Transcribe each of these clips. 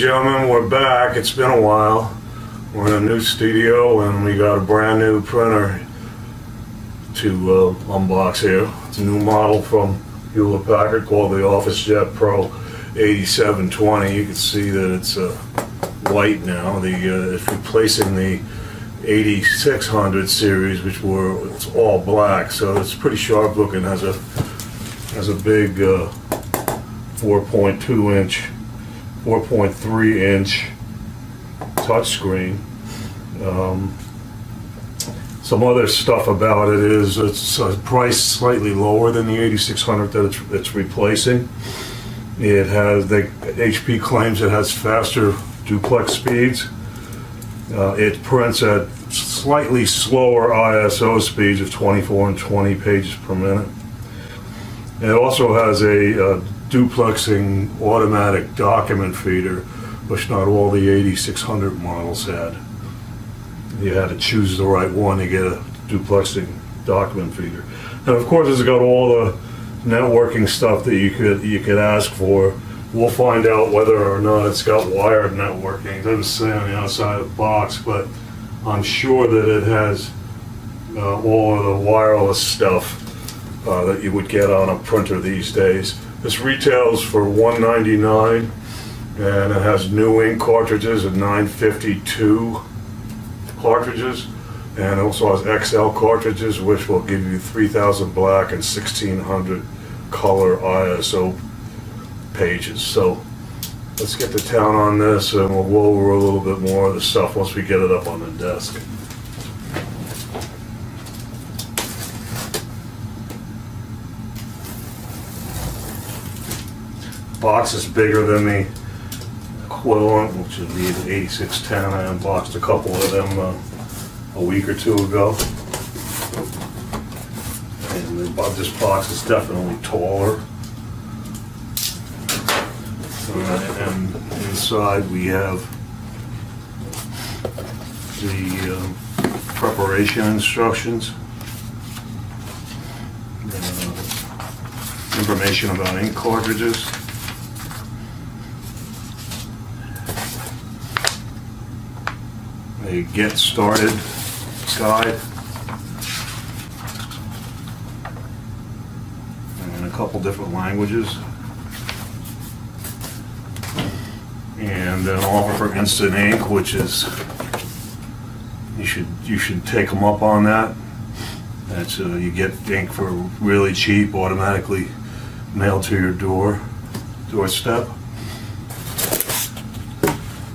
gentlemen, we're back. It's been a while. We're in a new studio and we got a brand new printer to unbox here. It's a new model from Hewlett Packard called the OfficeJet Pro 8720. You can see that it's white now. It's replacing the 8600 series, which it's all black, so it's pretty sharp looking. Has a big 4.3 inch touchscreen. Some other stuff about it is it's priced slightly lower than the 8600 that it's replacing. It has, HP claims it has faster duplex speeds. It prints at slightly slower ISO speeds of 24 and 20 pages per minute. It also has a duplexing automatic document feeder, which not all the 8600 models had. You had to choose the right one to get a duplexing document feeder. And of course, it's got all the networking stuff that you could ask for. We'll find out whether or not it's got wired networking. It doesn't say on the outside of the box, but I'm sure that it has all of the wireless stuff that you would get on a printer these days. This retails for $199, and it has new ink cartridges and 952 cartridges, and it also has XL cartridges, which will give you 3000 black and 1600 color ISO pages. So let's get to town on this, and we'll go over a little bit more of the stuff once we get it up on the desk. Box is bigger than the equivalent, which would be the 8610. I unboxed a couple of them a week or two ago. And this box is definitely taller. And inside we have the preparation instructions, information about ink cartridges, a get started guide, and a couple different languages, and an offer for instant ink, which is you should take them up on that. That's you get ink for really cheap, automatically mailed to your doorstep.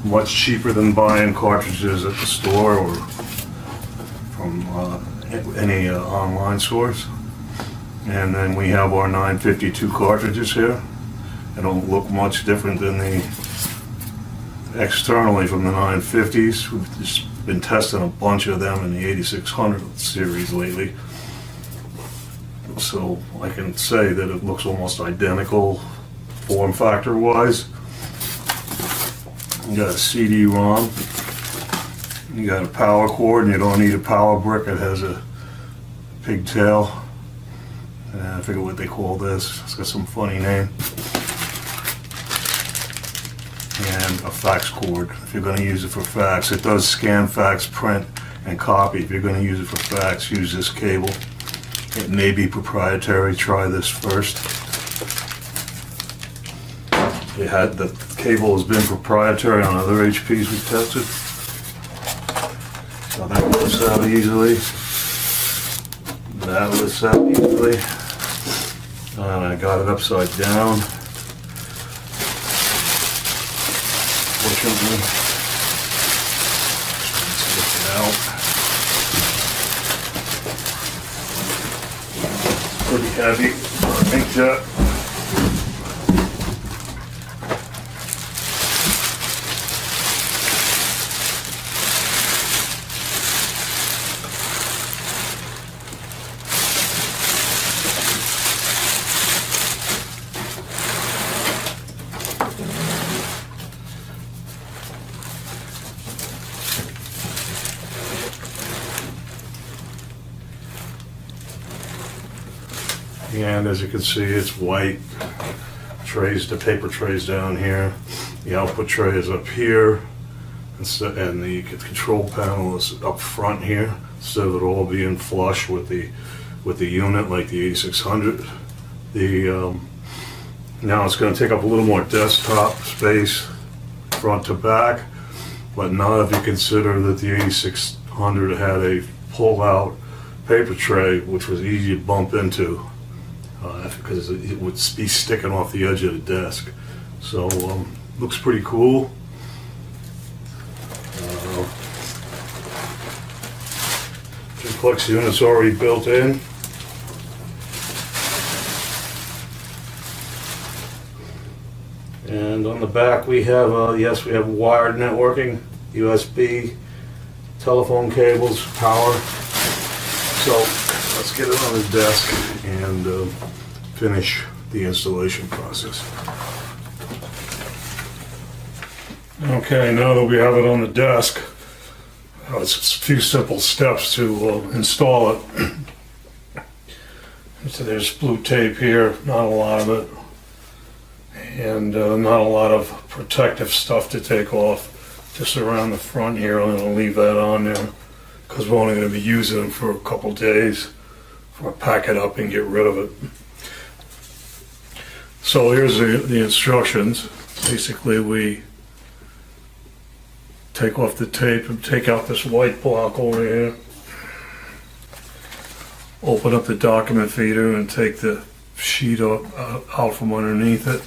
Much cheaper than buying cartridges at the store or from any online source. And then we have our 952 cartridges here. They don't look much different than the externally from the 950s. We've just been testing a bunch of them in the 8600 series lately. So I can say that it looks almost identical form factor wise. You got a CD-ROM, you got a power cord, and you don't need a power brick. It has a pigtail, and I forget what they call this. It's got some funny name. And a fax cord, if you're going to use it for fax. It does scan, fax, print, and copy. If you're going to use it for fax, use this cable. It may be proprietary. Try this first. The cable has been proprietary on other HPs we've tested. So that lifts out easily. That lifts out easily. And I got it upside down. Fortunately, let's lift it out. Pretty heavy for an inkjet. And as you can see, it's white. The paper trays down here. The output tray is up here, and the control panel is up front here, instead of it all being flush with the unit like the 8600. Now it's going to take up a little more desktop space, front to back, but not if you consider that the 8600 had a pull-out paper tray, which was easy to bump into because it would be sticking off the edge of the desk. So looks pretty cool. Duplex unit's already built in. And on the back we have, yes, we have wired networking, USB, telephone cables, power. So let's get it on the desk and finish the installation process. Okay, now that we have it on the desk, it's a few simple steps to install it. So there's blue tape here, not a lot of it. And not a lot of protective stuff to take off, just around the front here. I'm going to leave that on there because we're only going to be using it for a couple days. I'll pack it up and get rid of it. So here's the instructions. Basically, we take off the tape and take out this white block over here. Open up the document feeder and take the sheet out from underneath it,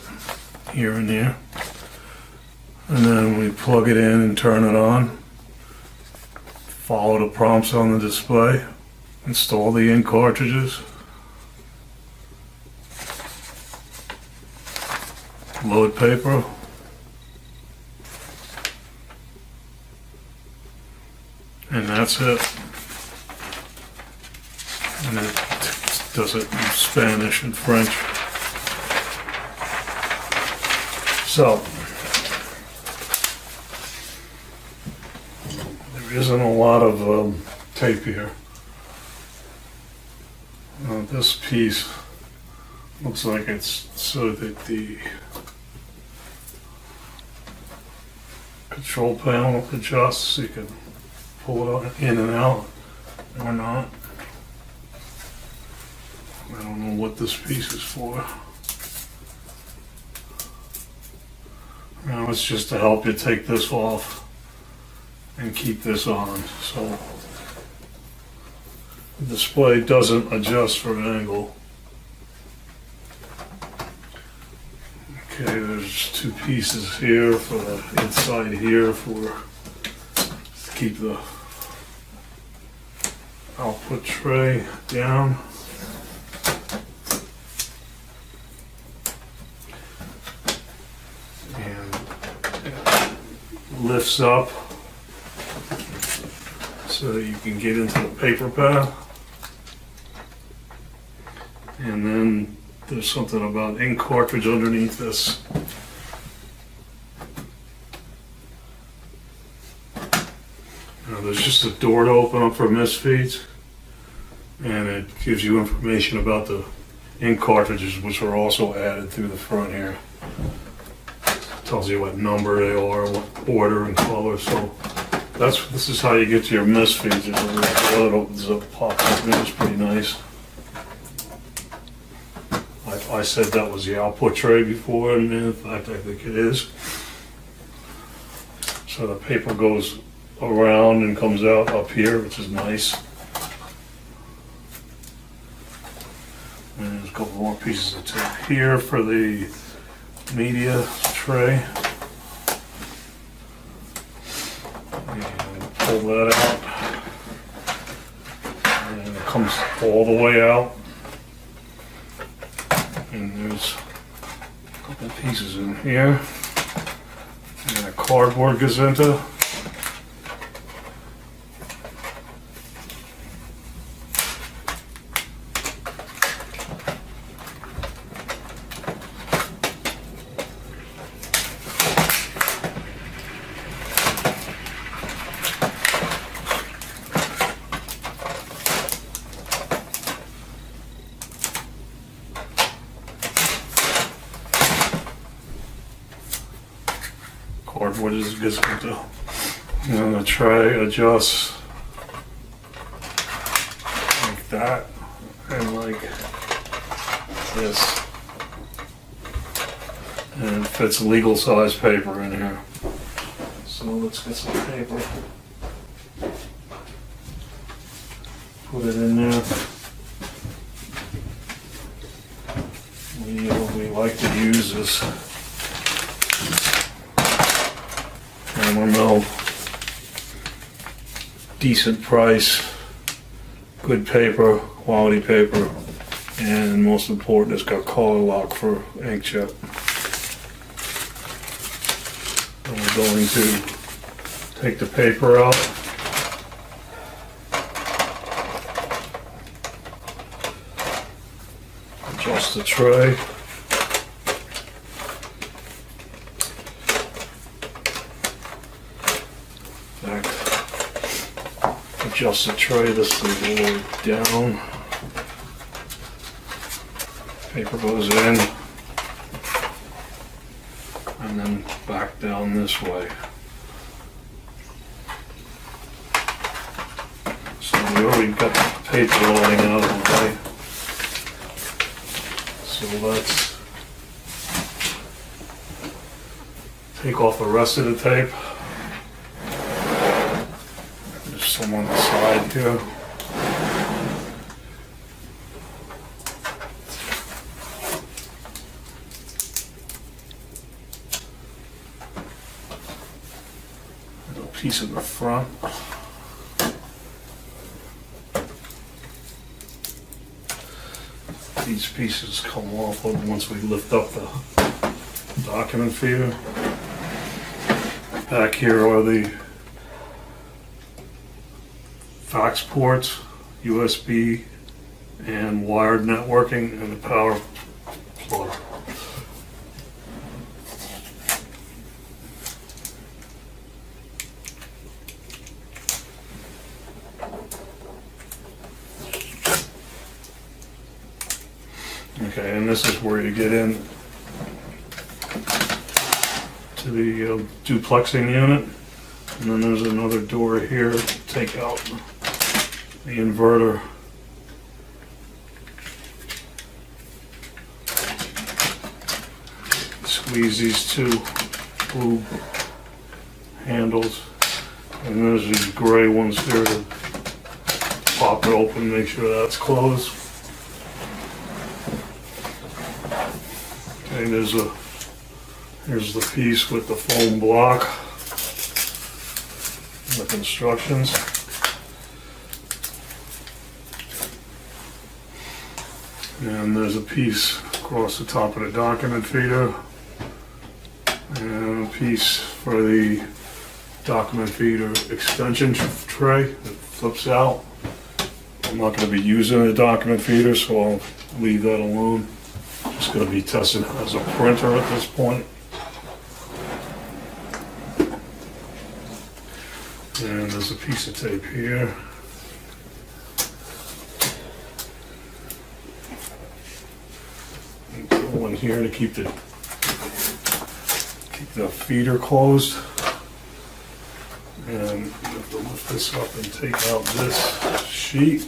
here and there. And then we plug it in and turn it on. Follow the prompts on the display. Install the ink cartridges. Load paper. And that's it. And it does it in Spanish and French. So, there isn't a lot of tape here. This piece looks like it's so that the control panel adjusts, so you can pull it in and out or not. I don't know what this piece is for. Now it's just to help you take this off and keep this on. So the display doesn't adjust for angle. Okay, there's two pieces here for the inside here for to keep the output tray down. And it lifts up so that you can get into the paper pad. And then there's something about ink cartridge underneath this. Now there's just a door to open up for misfeeds, and it gives you information about the ink cartridges, which are also added through the front here. It tells you what number they are, what order and color. So this is how you get to your misfeeds. There's a little door that opens up, pops up, and it's pretty nice. I said that was the output tray before, and in fact I think it is. So the paper goes around and comes out up here, which is nice. And there's a couple more pieces of tape here for the media tray. And pull that out. And it comes all the way out. And there's a couple pieces in here. And a cardboard gazetta. what is going to do. And the tray adjusts like that and like this. And it fits legal size paper in here. So let's get some paper. Put it in there. We like to use this hammer mill. Decent price, good paper, quality paper, and most important, it's got color lock for inkjet. And we're going to take the paper out. Adjust the tray. Adjust the tray, this is a little down. Paper goes in. And then back down this way. So we already got the paper loading out of the way. So let's take off the rest of the tape. There's some on the side here. A piece in the front. These pieces come off once we lift up the document feeder. Back here are the fax ports, USB and wired networking, and the power plug. Okay, and this is where you get in to the duplexing unit, and then there's another door here to take out the inverter. Squeeze these two blue handles, and there's these gray ones here to pop it open, make sure that's closed. Okay, here's the piece with the foam block, with instructions. And there's a piece across the top of the document feeder, and a piece for the document feeder extension tray that flips out. I'm not going to be using the document feeder, so I'll leave that alone. Just going to be testing as a printer at this point. And there's a piece of tape here. One here to keep the feeder closed. And you have to lift this up and take out this sheet.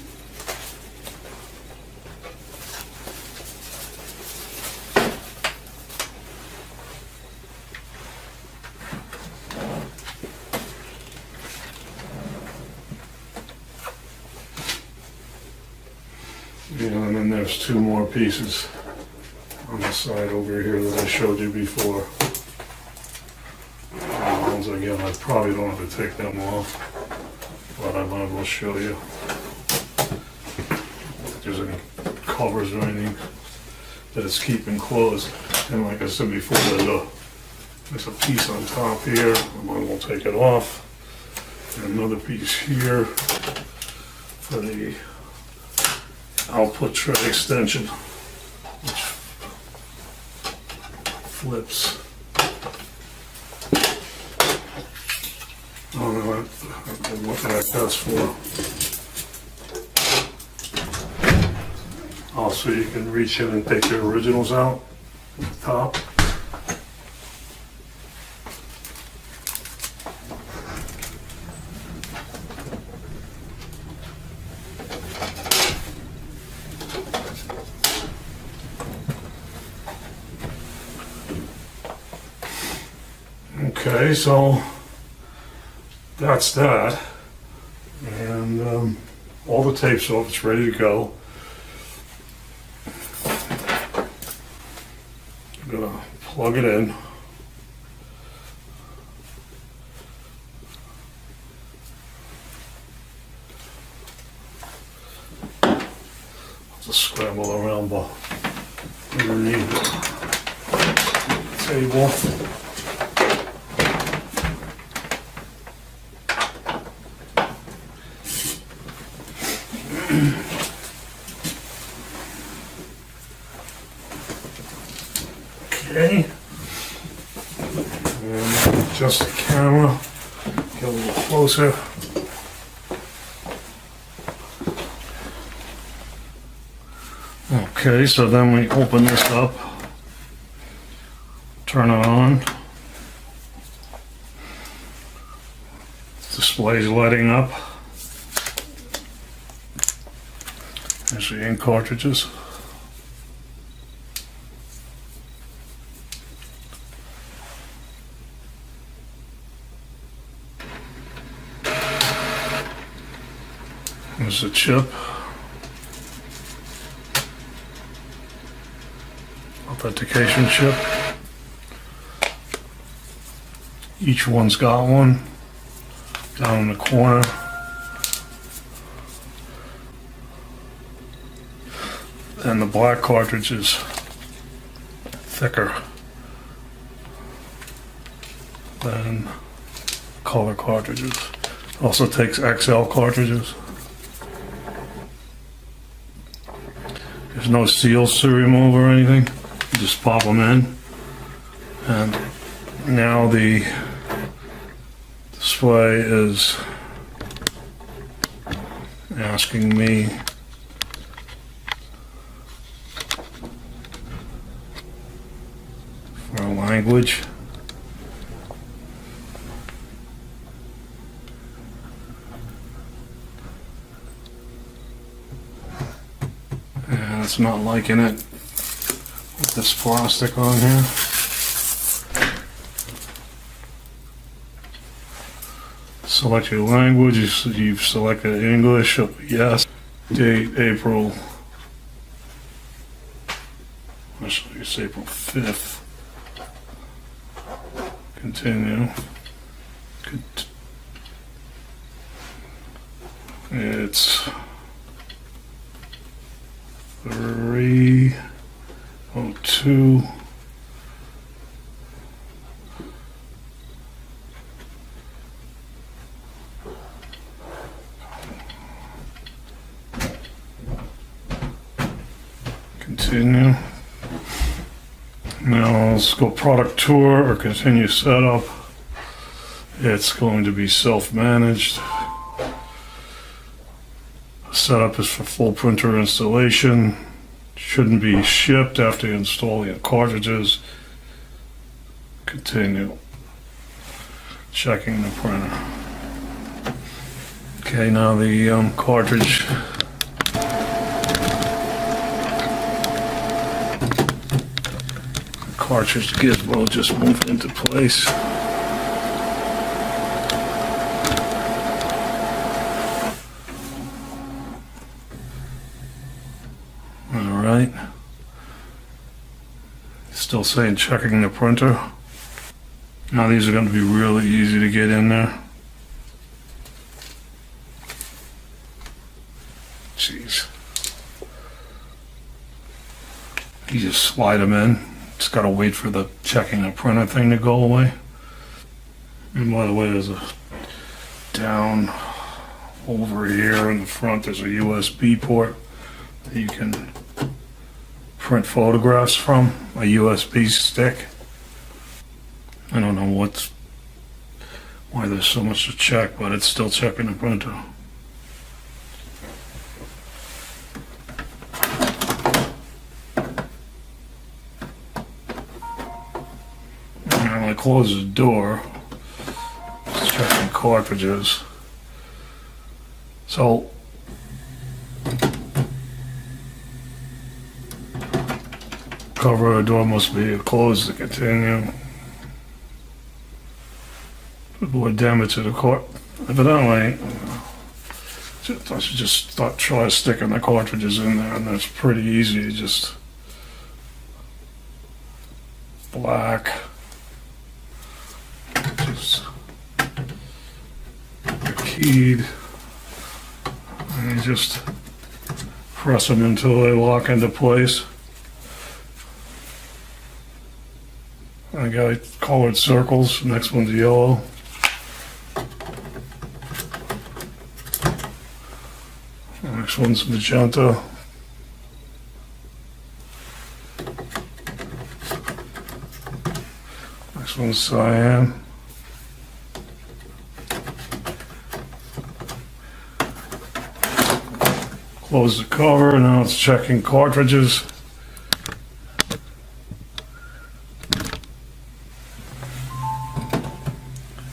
And then there's two more pieces on the side over here that I showed you before. Ones again, I probably don't have to take them off, but I might as well show you if there's any covers or anything that it's keeping closed. And like I said before, there's a piece on top here. I might as well take it off. And another piece here for the output tray extension, which flips. Oh no, what the heck that's for? Oh, so you can reach in and take the originals out at the top. Okay, so that's that. And all the tape's off, it's ready to go. I'm gonna plug it in. Just scramble around underneath the table. Okay. And adjust the camera, get a little closer. Okay, so then we open this up, turn it on. Display's lighting up. There's the ink cartridges. There's the chip. Authentication chip. Each one's got one down in the corner. And the black cartridge is thicker than color cartridges. Also takes XL cartridges. There's no seals to remove or anything. You just pop them in. And now the display is asking me for a language. And it's not liking it with this plastic on here. Select your language. You've selected English. Yes. Date April. Actually, it's April 5th. Continue. It's 3:02. Continue. Now let's go product tour or continue setup. It's going to be self-managed. Setup is for full printer installation. Shouldn't be shipped after installing the cartridges. Continue. Checking the printer. Okay, now the cartridge. Cartridge gizmo just moved into place. Alright. Still saying checking the printer. Now these are going to be really easy to get in there. Jeez. You just slide them in. Just gotta wait for the checking the printer thing to go away. And by the way, there's a down over here in the front, there's a USB port that you can print photographs from, a USB stick. I don't know why there's so much to check, but it's still checking the printer. When I close the door, just checking cartridges. So cover of the door must be closed to continue. avoid damage to the cart. Evidently, I should just try sticking the cartridges in there, and that's pretty easy. Just black, just keyed, and you just press them until they lock into place. I got colored circles. Next one's yellow. Next one's magenta. Next one's cyan. Close the cover. Now it's checking cartridges.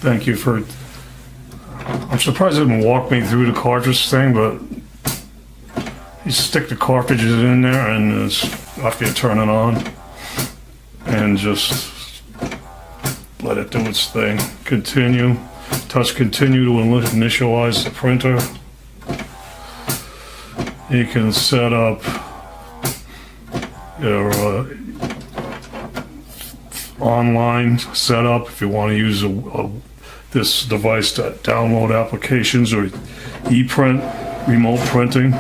Thank you for. I'm surprised it didn't walk me through the cartridge thing, but you stick the cartridges in there, and it's, after you turn it on, and just let it do its thing. Continue. Touch continue to initialize the printer. You can set up your online setup if you want to use this device to download applications or e-print, remote printing.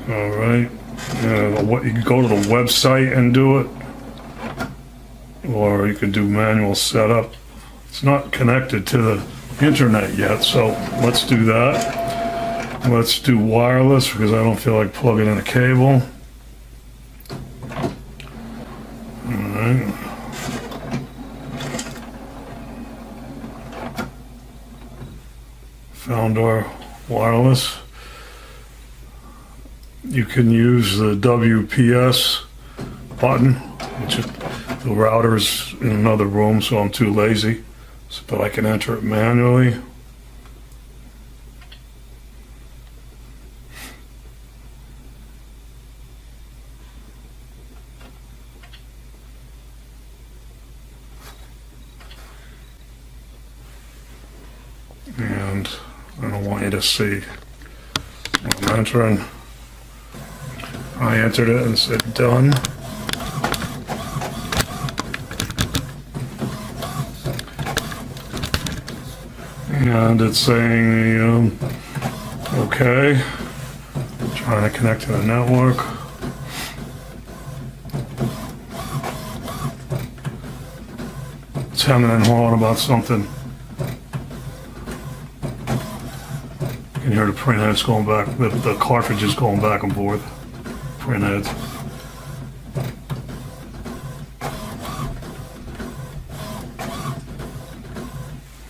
All right, you can go to the website and do it, or you can do manual setup. It's not connected to the internet yet, so let's do that. Let's do wireless because I don't feel like plugging in a cable. Alright. Found our wireless. You can use the WPS button, which is, the router's in another room, so I'm too lazy, but I can enter it manually. And I don't want you to see what I'm entering. I entered it and said done. And it's saying, okay, trying to connect to the network. It's hemming and hawing about something. You can hear the print heads going back, the cartridges going back and forth. Print heads.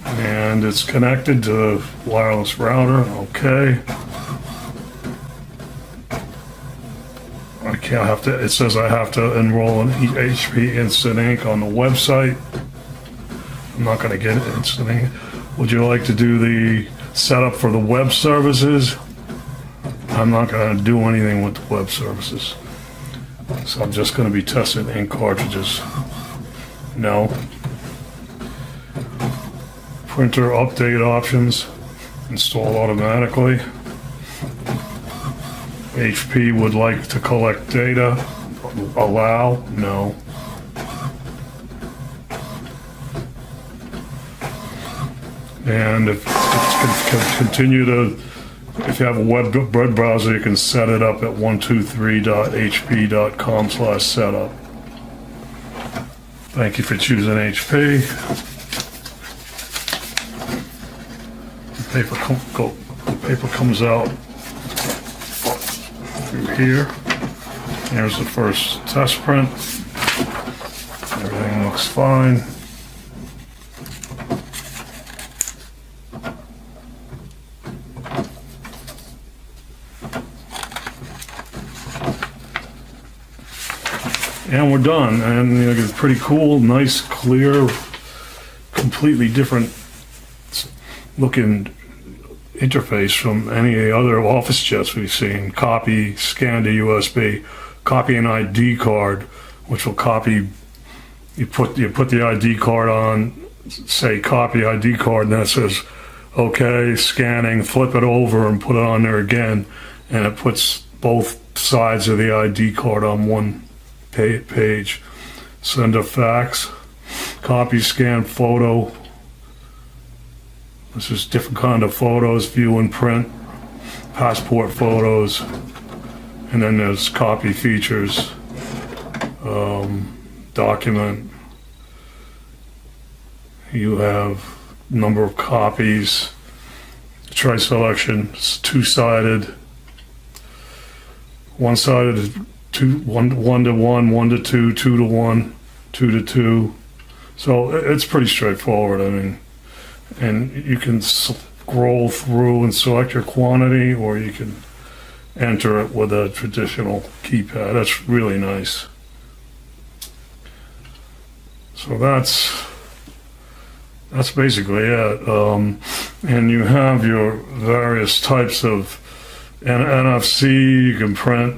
And it's connected to the wireless router. Okay. It says I have to enroll in HP Instant Ink on the website. I'm not going to get Instant Ink. Would you like to do the setup for the web services? I'm not going to do anything with the web services. So I'm just going to be testing ink cartridges. No. Printer update options. Install automatically. HP would like to collect data. Allow? No. And if continue to, if you have a web browser, you can set it up at 123.hp.com/setup. Thank you for choosing HP. The paper comes out through here. Here's the first test print. Everything looks fine. And we're done, and it's pretty cool, nice, clear, completely different looking interface from any other OfficeJets we've seen. Copy, scan to USB, copy an ID card, which will copy. You put the ID card on, say copy ID card, and then it says, okay, scanning, flip it over and put it on there again, and it puts both sides of the ID card on one page. Send a fax, copy, scan, photo. This is different kind of photos, view and print, passport photos, and then there's copy features, document. You have number of copies, try selection, it's two-sided, one-sided, one to one, 1 to 2, 2 to 1, 2 to 2. So it's pretty straightforward. I mean, and you can scroll through and select your quantity, or you can enter it with a traditional keypad. That's really nice. So that's basically it. And you have your various types of NFC. You can print,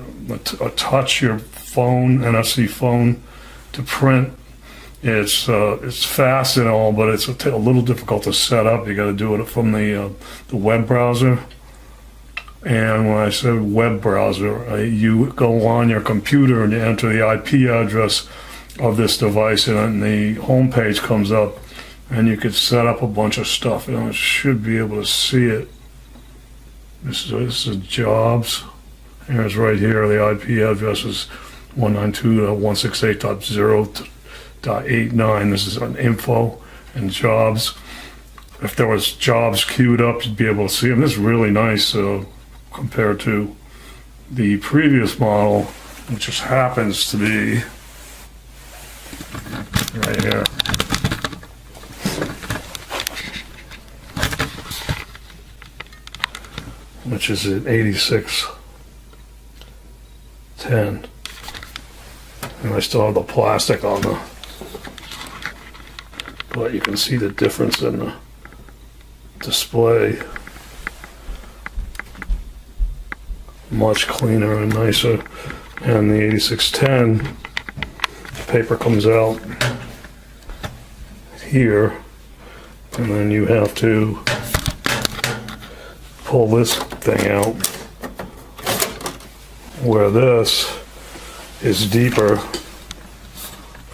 touch your phone, NFC phone to print. It's fast and all, but it's a little difficult to set up. You got to do it from the web browser. And when I say web browser, you go on your computer and you enter the IP address of this device, and the home page comes up, and you could set up a bunch of stuff. And I should be able to see it. This is jobs. Here's right here. The IP address is 192.168.0.89. This is on info and jobs. If there was jobs queued up, you'd be able to see them. This is really nice compared to the previous model, which just happens to be right here. Which is at 8610. And I still have the plastic on the, but you can see the difference in the display. Much cleaner and nicer. And the 8610, the paper comes out here, and then you have to pull this thing out, where this is deeper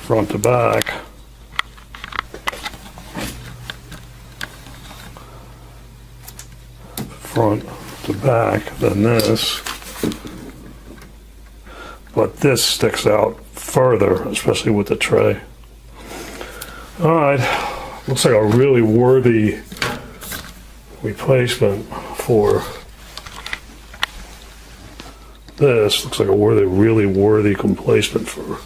front to back. Front to back than this, but this sticks out further, especially with the tray. All right, looks like a really worthy replacement for this. Looks like a really worthy replacement for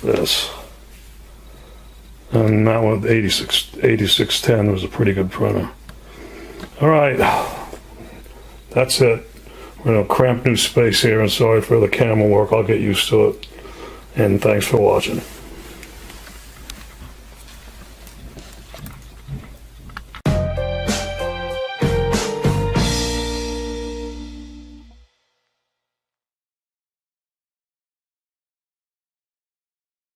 this. And that one, 8610, was a pretty good printer. All right, that's it. We're in a cramped new space here, and sorry for the camera work. I'll get used to it. And thanks for watching.